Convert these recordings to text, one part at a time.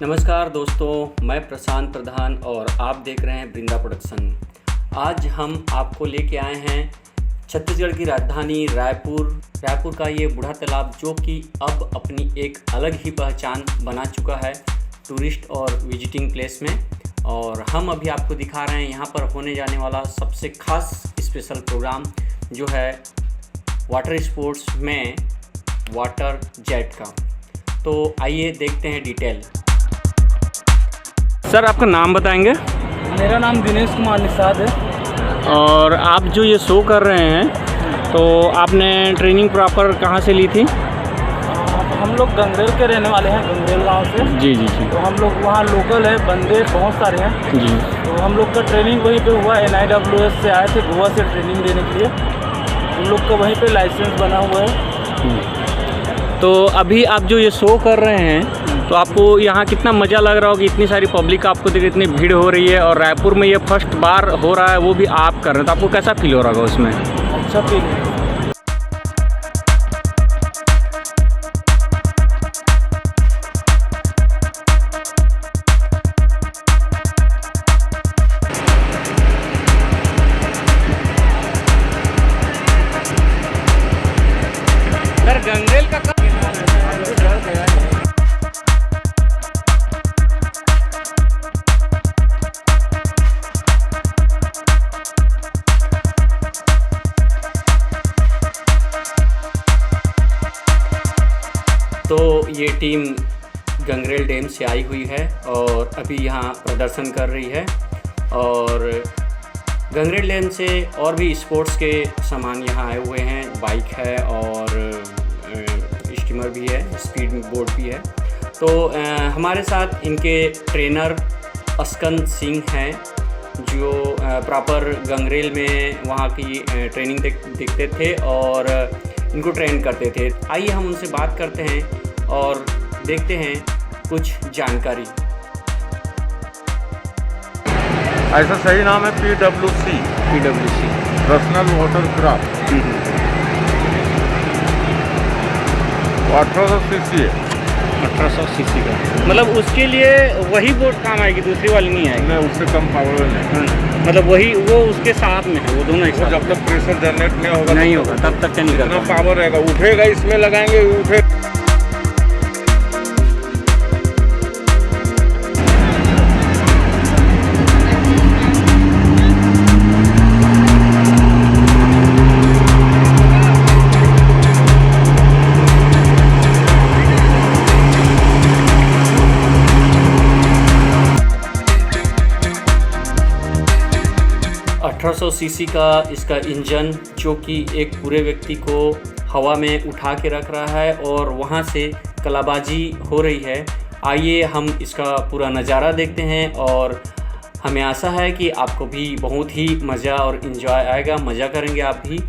नमस्कार दोस्तों, मैं प्रशांत प्रधान और आप देख रहे हैं ब्रिंदा प्रोडक्शन। आज हम आपको लेके आए हैं छत्तीसगढ़ की राजधानी रायपुर का ये बूढ़ा तालाब, जो कि अब अपनी एक अलग ही पहचान बना चुका है टूरिस्ट और विजिटिंग प्लेस में। और हम अभी आपको दिखा रहे हैं यहाँ पर होने जाने वाला सबसे खास स्पेशल प्रोग्राम, जो है वाटर स्पोर्ट्स में वाटर जेट का। तो आइए देखते हैं डिटेल। सर, आपका नाम बताएंगे? मेरा नाम दिनेश कुमार निषाद है। और आप जो ये शो कर रहे हैं, तो आपने ट्रेनिंग प्रॉपर कहाँ से ली थी? हम लोग गंगरेल के रहने वाले हैं, गंगरेल गांव से। जी। तो हम लोग वहाँ लोकल है, बंदे बहुत सारे हैं जी। तो हम लोग का ट्रेनिंग वहीं पे हुआ। NIWS से आए थे गोवा से ट्रेनिंग देने के लिए। उन लोग का वहीं पे लाइसेंस बना हुआ है। तो अभी आप जो ये शो कर रहे हैं, तो आपको यहाँ कितना मज़ा लग रहा होगा? इतनी सारी पब्लिक आपको देख, इतनी भीड़ हो रही है और रायपुर में ये फर्स्ट बार हो रहा है, वो भी आप कर रहे हैं, तो आपको कैसा फील हो रहा होगा उसमें? अच्छा फील है। सर, गंगरेल का तो ये टीम गंगरेल डैम से आई हुई है और अभी यहाँ प्रदर्शन कर रही है। और गंगरेल डैम से और भी स्पोर्ट्स के सामान यहाँ आए हुए हैं। बाइक है और स्टीमर भी है, स्पीड बोट भी है। तो हमारे साथ इनके ट्रेनर अस्कंद सिंह हैं, जो प्रॉपर गंगरेल में वहाँ की ट्रेनिंग देखते थे और इनको ट्रेन करते थे। आइए हम उनसे बात करते हैं और देखते हैं कुछ जानकारी। ऐसा सही नाम है PWC personal water craft. 1800 CC है। 1800 सीसी का मतलब उसके लिए वही बोट काम आएगी, दूसरी वाली नहीं आएगी? नहीं, उससे कम पावर नहीं। मतलब वही वो उसके साथ में है, वो दोनों एक साथ। जब तक प्रेशर जनरेट नहीं होगा तब तक नहीं करना। पावर रहेगा, उठेगा, इसमें लगाएंगे उठे। सीसी का इसका इंजन, जो कि एक पूरे व्यक्ति को हवा में उठा के रख रहा है और वहाँ से कलाबाजी हो रही है। आइए हम इसका पूरा नज़ारा देखते हैं और हमें आशा है कि आपको भी बहुत ही मज़ा और इन्जॉय आएगा, मज़ा करेंगे आप भी।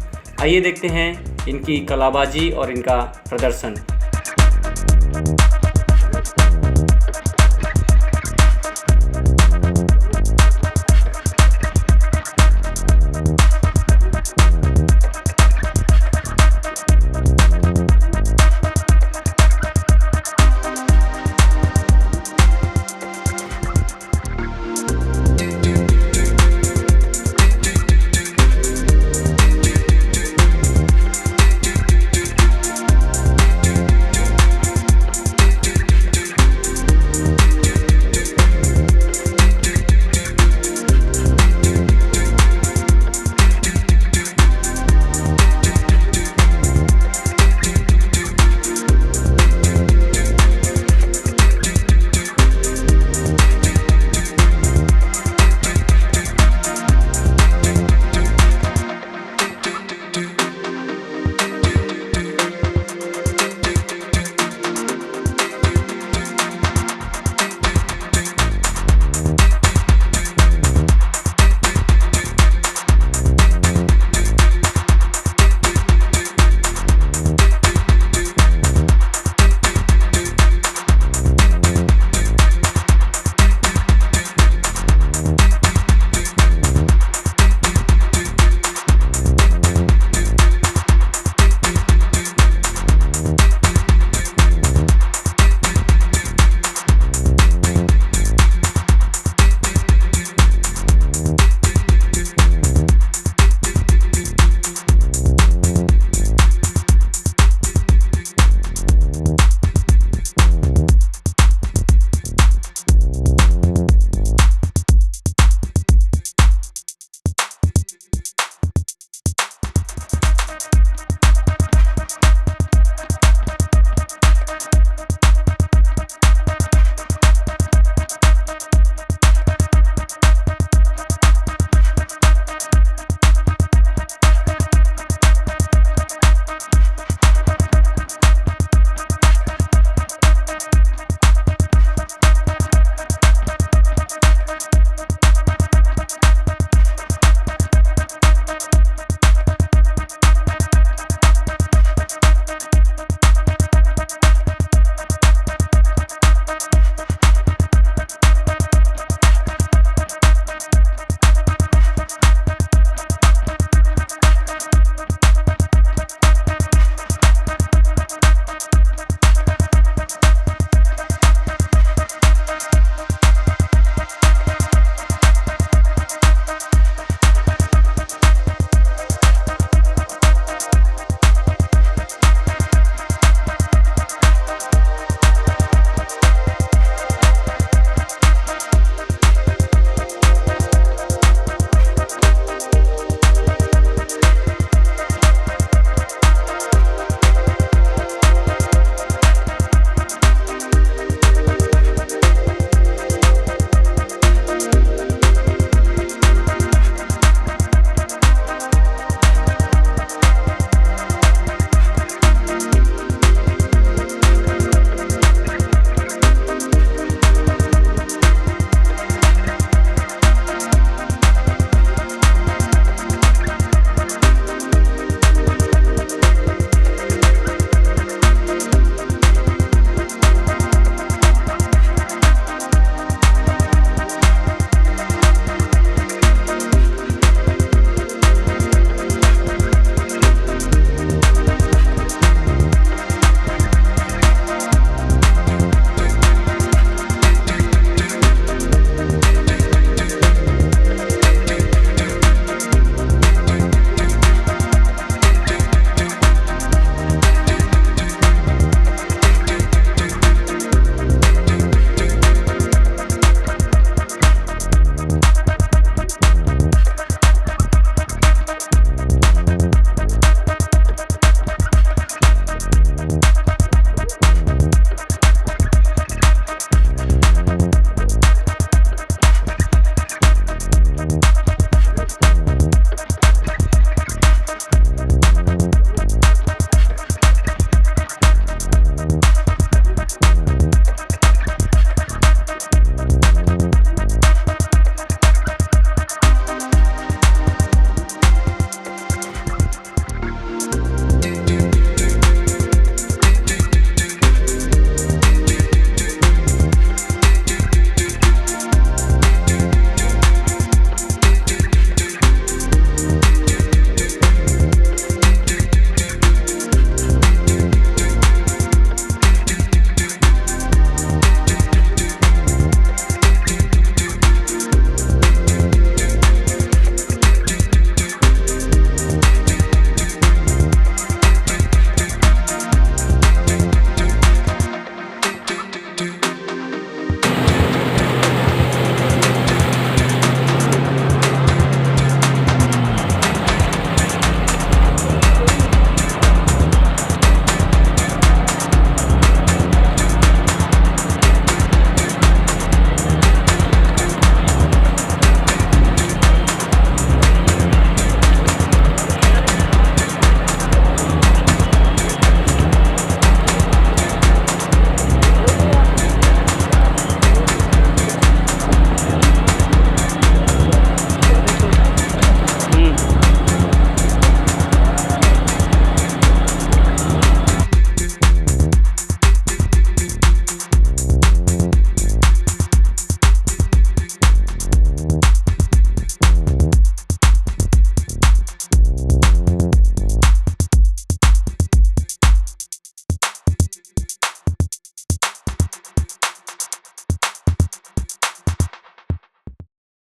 आइए देखते हैं इनकी कलाबाजी और इनका प्रदर्शन।